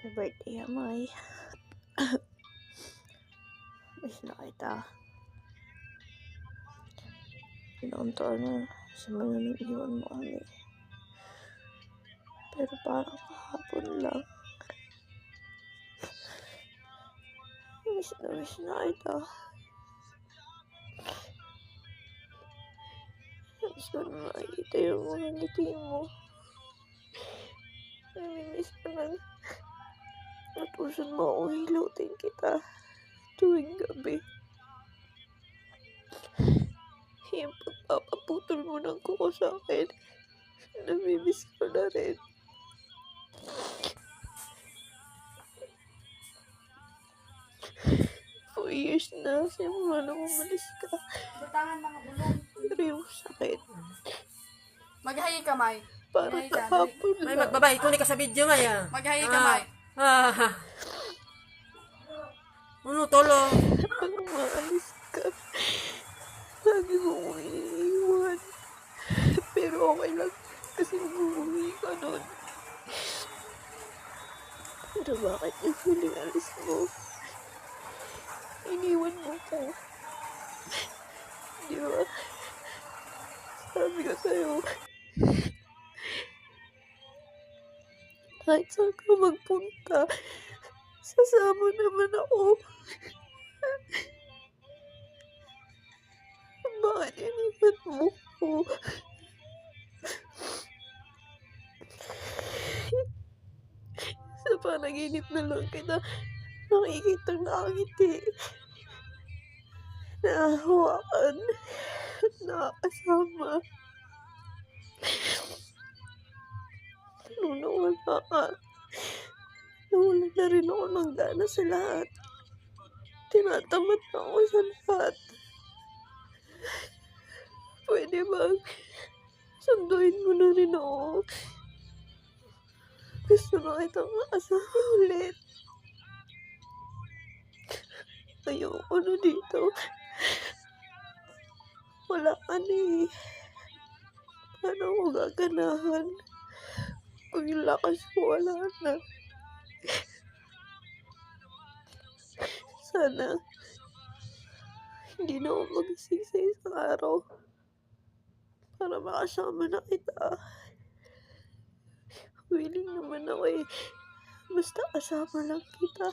Happy birthday, Amay. Miss na kita. Ilang taon na simula nang iwan mo kami. Pero parang kahapon lang. Miss na kita. Miss ko na makikita yung mga ngiti mo. Namimiss ko na. Natusan mo akong hilutin kita tuwing gabi. Yung pagpapaputol mo ng kuko sa akin, namimiss ko na rin. For years na, simula nang umalis ka. Butangan mga bulong. Pero yung sakit, Maghahi ka, May. parang Maghahi ka. kahapon May lang. magbabay, kunin ka sa video nga ya. Maghahi ka, May. Ano tolo? Pag maalis ka, lagi mo akong iniiwan. Pero okay lang, kasi umuwi ka nun. Pero bakit yung huling alis mo, iniwan mo ko? Di ba? Sabi ko sa'yo, kahit saan ka magpunta, sasama naman ako. Bakit iniwan mo ko? Sa panaginip na lang kita nakikitang nakangiti, nahahawakan, at nakakasama. Nung nawala ka, nawalan na rin ako ng gana sa lahat. Tinatamad na ako sa lahat. Pwede bang sunduin mo na rin ako? Gusto na kitang makasama ulit. Ayoko na dito. Wala ka na eh. Paano ako gaganahan? Kung yung lakas ko wala na. Sana hindi na ako magising sa isang araw para makasama na kita. Willing naman ako eh. Basta kasama lang kita.